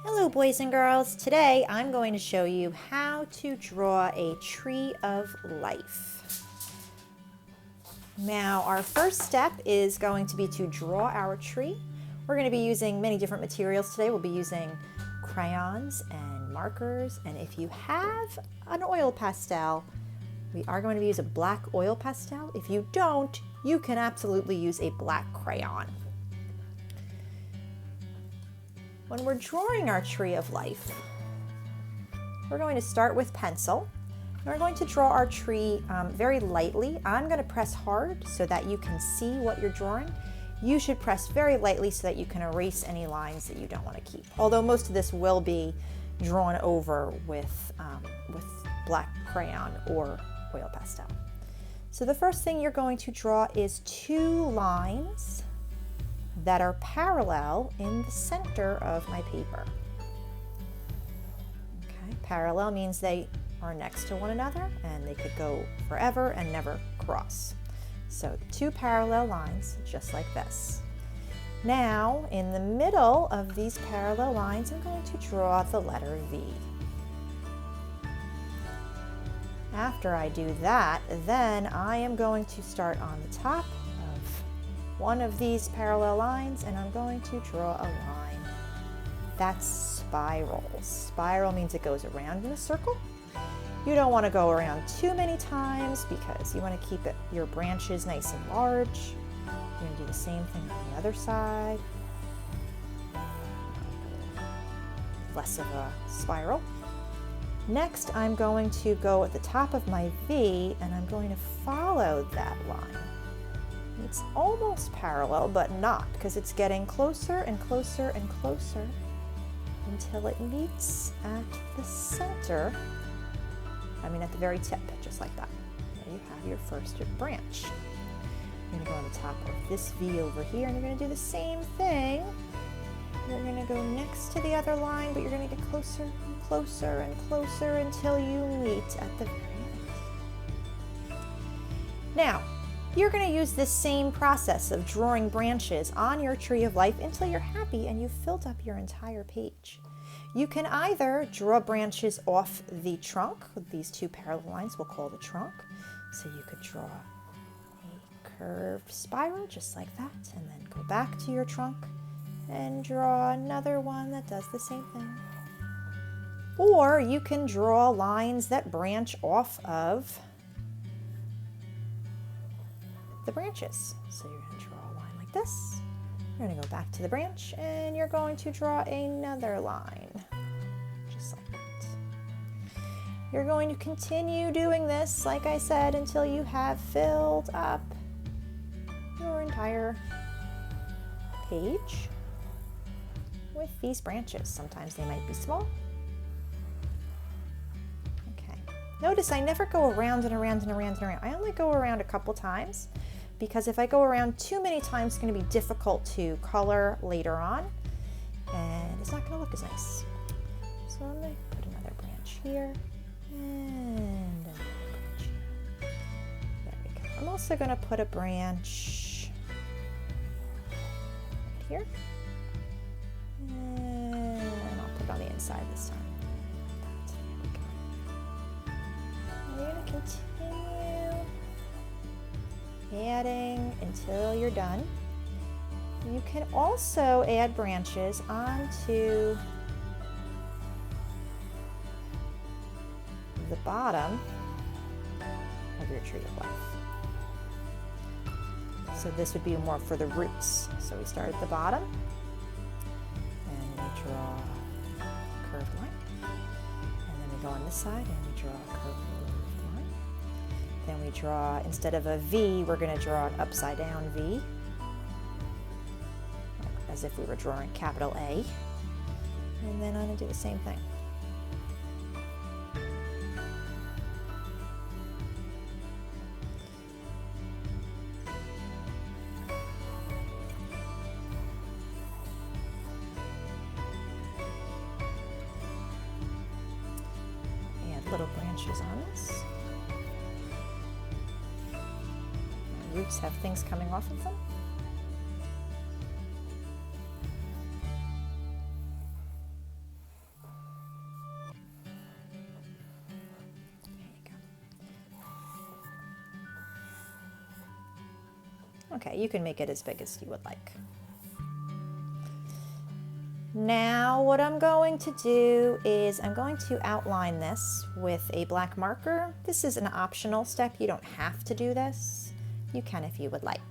Hello boys and girls, today I'm going to show you how to draw a tree of life. Now our first step is going to be to draw our tree. We're going to be using many different materials today. We'll be using crayons and markers, and if you have an oil pastel, we are going to use a black oil pastel. If you don't, you can absolutely use a black crayon. When we're drawing our tree of life, we're going to start with pencil. We're going to draw our tree very lightly. I'm going to press hard so that you can see what you're drawing. You should press very lightly so that you can erase any lines that you don't want to keep. Although most of this will be drawn over with black crayon or oil pastel. So the first thing you're going to draw is two lines that are parallel in the center of my paper. Okay, parallel means they are next to one another and they could go forever and never cross. So two parallel lines just like this. Now in the middle of these parallel lines I'm going to draw the letter V. After I do that, then I am going to start on the top one of these parallel lines and I'm going to draw a line that's spirals. Spiral means it goes around in a circle. You don't want to go around too many times because you want to keep your branches nice and large. You're going to do the same thing on the other side. Less of a spiral. Next, I'm going to go at the top of my V and I'm going to follow that line. It's almost parallel, but not, because it's getting closer and closer and closer until it meets at the center. At the very tip, just like that. There you have your first branch. You're going to go on the top of this V over here, and you're going to do the same thing. You're going to go next to the other line, but you're going to get closer and closer and closer until you meet at the very end. Now, you're going to use this same process of drawing branches on your tree of life until you're happy and you've filled up your entire page. You can either draw branches off the trunk. These two parallel lines we'll call the trunk. So you could draw a curved spiral just like that and then go back to your trunk and draw another one that does the same thing. Or you can draw lines that branch off of the branches. So you're going to draw a line like this. You're going to go back to the branch and you're going to draw another line just like that. You're going to continue doing this, like I said, until you have filled up your entire page with these branches. Sometimes they might be small. Okay. Notice I never go around and around and around and around. I only go around a couple times, because if I go around too many times, it's going to be difficult to color later on, and it's not going to look as nice. So I'm going to put another branch here, and another branch here. There we go. I'm also going to put a branch right here, and I'll put it on the inside this time. There we go. And you're going to continue adding until you're done. You can also add branches onto the bottom of your tree of life. So this would be more for the roots. So we start at the bottom and we draw a curved line. And then we go on this side and we draw a curved line. Then we draw, instead of a V, we're going to draw an upside down V, as if we were drawing capital A. And then I'm going to do the same thing. Add little branches on this. Roots have things coming off of them. Okay, you can make it as big as you would like. Now what I'm going to do is I'm going to outline this with a black marker. This is an optional step. You don't have to do this. You can if you would like.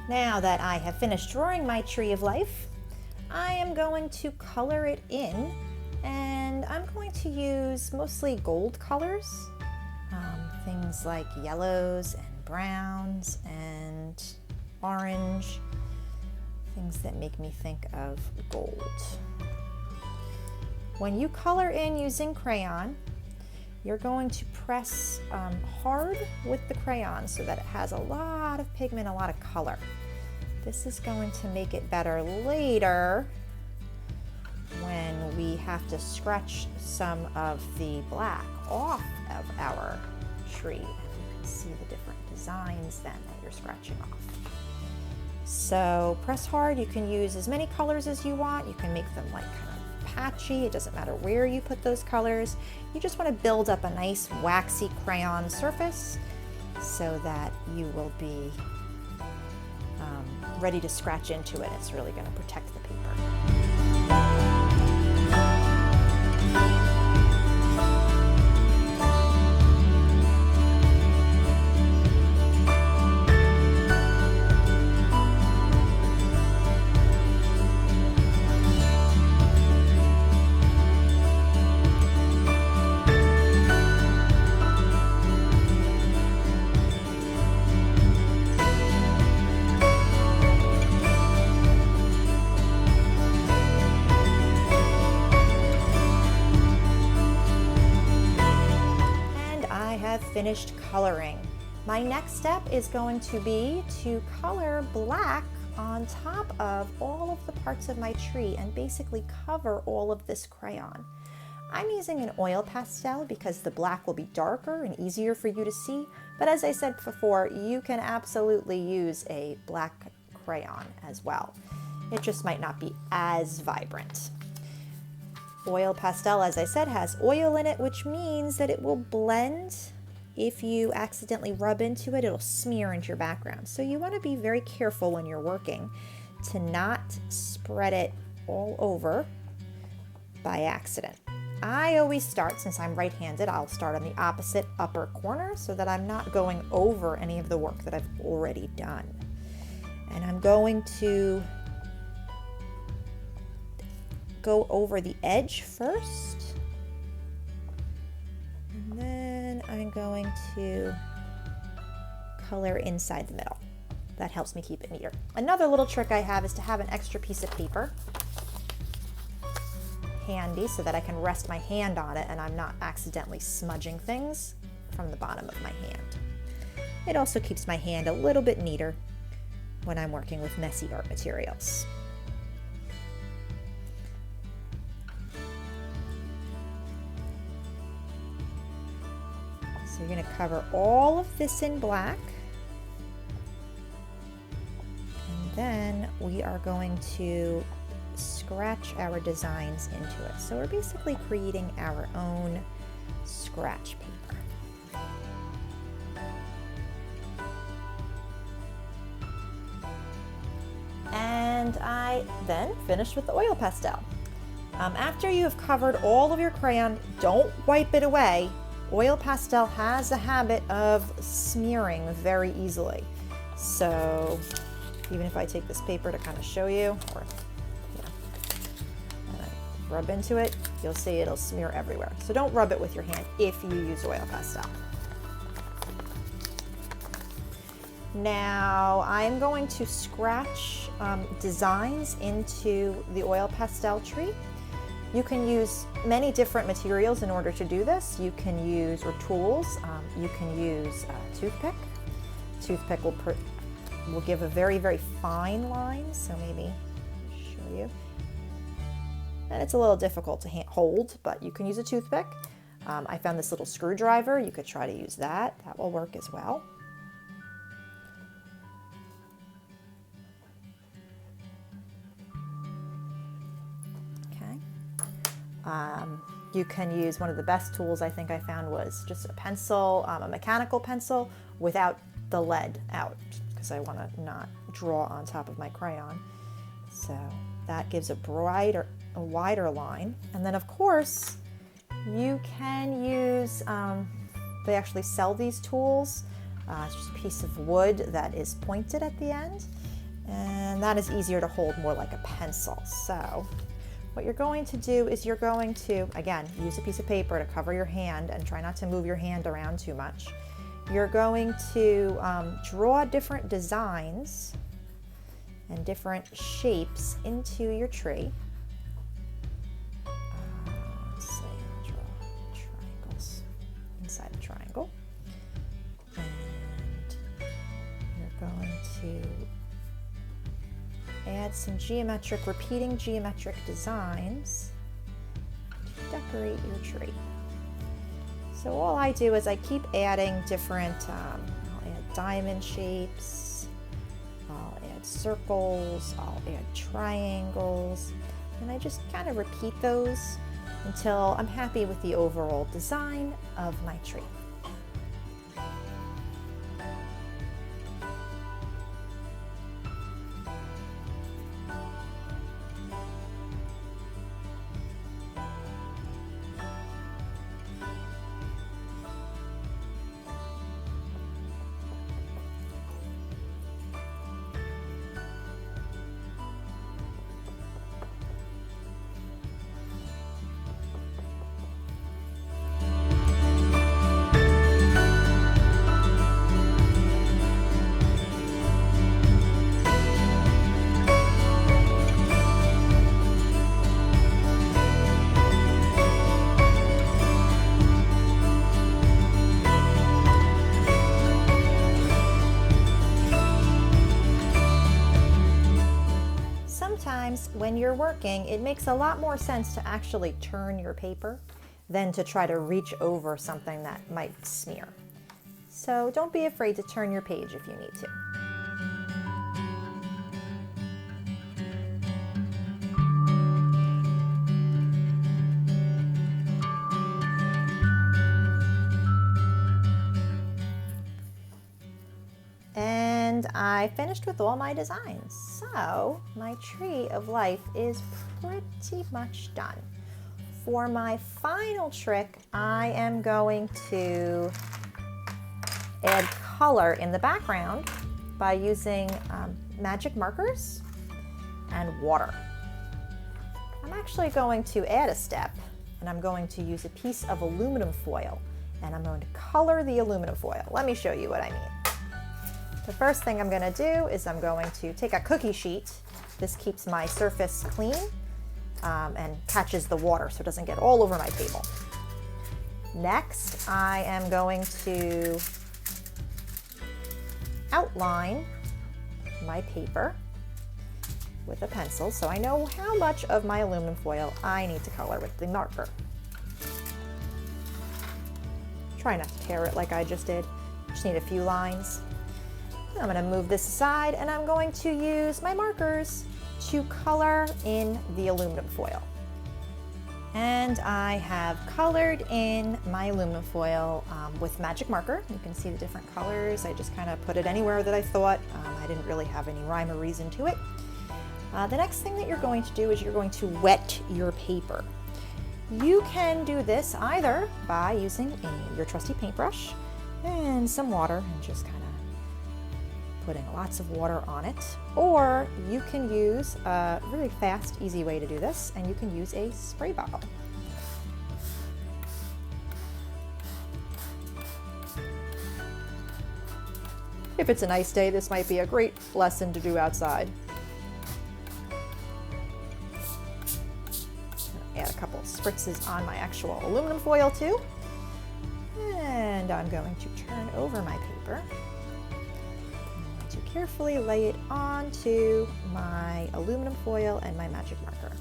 Now that I have finished drawing my tree of life, I am going to color it in, and I'm going to use mostly gold colors, things like yellows and browns and orange, things that make me think of gold. When you color in using crayon, you're going to press hard with the crayon so that it has a lot of pigment, a lot of color. This is going to make it better later when we have to scratch some of the black off of our tree. And you can see the different designs then that you're scratching off. So press hard. You can use as many colors as you want. You can make them like kind of patchy. It doesn't matter where you put those colors. You just want to build up a nice waxy crayon surface so that you will be ready to scratch into it. It's really going to protect the paper. Finished coloring. My next step is going to be to color black on top of all of the parts of my tree and basically cover all of this crayon. I'm using an oil pastel because the black will be darker and easier for you to see, but as I said before, you can absolutely use a black crayon as well. It just might not be as vibrant. Oil pastel, as I said, has oil in it, which means that it will blend. If you accidentally rub into it, it'll smear into your background. So you want to be very careful when you're working to not spread it all over by accident. I always start, since I'm right-handed, I'll start on the opposite upper corner so that I'm not going over any of the work that I've already done. And I'm going to go over the edge first. And then I'm going to color inside the middle. That helps me keep it neater. Another little trick I have is to have an extra piece of paper handy so that I can rest my hand on it and I'm not accidentally smudging things from the bottom of my hand. It also keeps my hand a little bit neater when I'm working with messy art materials. So you're going to cover all of this in black, and then we are going to scratch our designs into it. So we're basically creating our own scratch paper. And I then finished with the oil pastel. After you have covered all of your crayon, don't wipe it away. Oil pastel has a habit of smearing very easily. So even if I take this paper to kind of show you, or and I rub into it, you'll see it'll smear everywhere. So don't rub it with your hand if you use oil pastel. Now I'm going to scratch designs into the oil pastel tree. You can use many different materials in order to do this. You can use tools. You can use a toothpick. Toothpick will give a very, very fine line. So maybe show you. And it's a little difficult to hold, but you can use a toothpick. I found this little screwdriver. You could try to use that. That will work as well. You can use one of the best tools I think I found was just a pencil, a mechanical pencil without the lead out, because I want to not draw on top of my crayon. So that gives a wider line. And then of course you can use, they actually sell these tools. It's just a piece of wood that is pointed at the end, and that is easier to hold, more like a pencil. So what you're going to do is you're going to, again, use a piece of paper to cover your hand and try not to move your hand around too much. You're going to draw different designs and different shapes into your tree. Let's see, I'll draw triangles inside the triangle. And you're going to add some repeating geometric designs to decorate your tree. So all I do is I keep adding different, I'll add diamond shapes, I'll add circles, I'll add triangles, and I just kind of repeat those until I'm happy with the overall design of my tree. Sometimes when you're working, it makes a lot more sense to actually turn your paper than to try to reach over something that might smear. So don't be afraid to turn your page if you need to. And I finished with all my designs. So my tree of life is pretty much done. For my final trick, I am going to add color in the background by using magic markers and water. I'm actually going to add a step, and I'm going to use a piece of aluminum foil, and I'm going to color the aluminum foil. Let me show you what I mean. The first thing I'm going to do is I'm going to take a cookie sheet. This keeps my surface clean and catches the water so it doesn't get all over my table. Next, I am going to outline my paper with a pencil so I know how much of my aluminum foil I need to color with the marker. Try not to tear it like I just did. Just need a few lines. I'm going to move this aside, and I'm going to use my markers to color in the aluminum foil. And I have colored in my aluminum foil with magic marker. You can see the different colors. I just kind of put it anywhere that I thought. I didn't really have any rhyme or reason to it. The next thing that you're going to do is you're going to wet your paper. You can do this either by using your trusty paintbrush and some water and just kind of putting lots of water on it, or you can use a really fast, easy way to do this, and you can use a spray bottle. If it's a nice day, this might be a great lesson to do outside. Add a couple of spritzes on my actual aluminum foil too, and I'm going to turn over my paper. Carefully lay it onto my aluminum foil and my magic marker.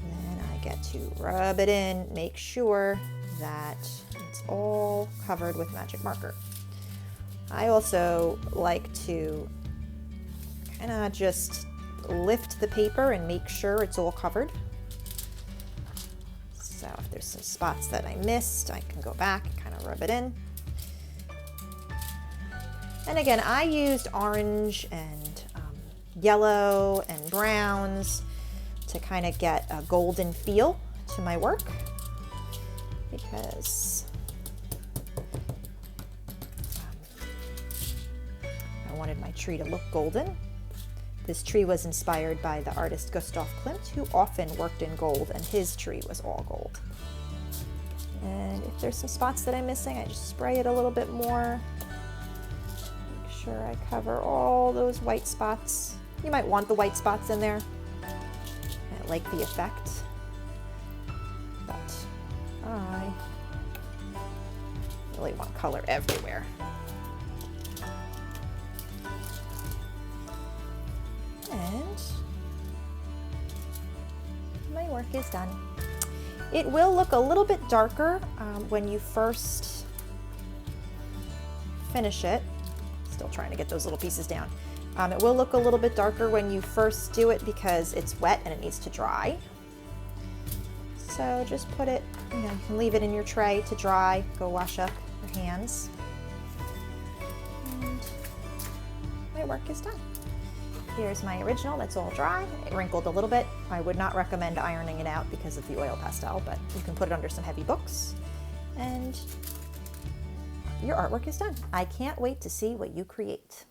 Then I get to rub it in, make sure that it's all covered with magic marker. I also like to kind of just lift the paper and make sure it's all covered. So if there's some spots that I missed, I can go back and kind of rub it in. And again, I used orange and yellow and browns to kind of get a golden feel to my work, because I wanted my tree to look golden. This tree was inspired by the artist Gustav Klimt, who often worked in gold, and his tree was all gold. And if there's some spots that I'm missing, I just spray it a little bit more. Make sure I cover all those white spots. You might want the white spots in there. I like the effect, but I really want color everywhere. And my work is done. It will look a little bit darker when you first finish it. Still trying to get those little pieces down. It will look a little bit darker when you first do it because it's wet and it needs to dry. So just put it, you can leave it in your tray to dry. Go wash up your hands. And my work is done. Here's my original, that's all dry. It wrinkled a little bit. I would not recommend ironing it out because of the oil pastel, but you can put it under some heavy books and your artwork is done. I can't wait to see what you create.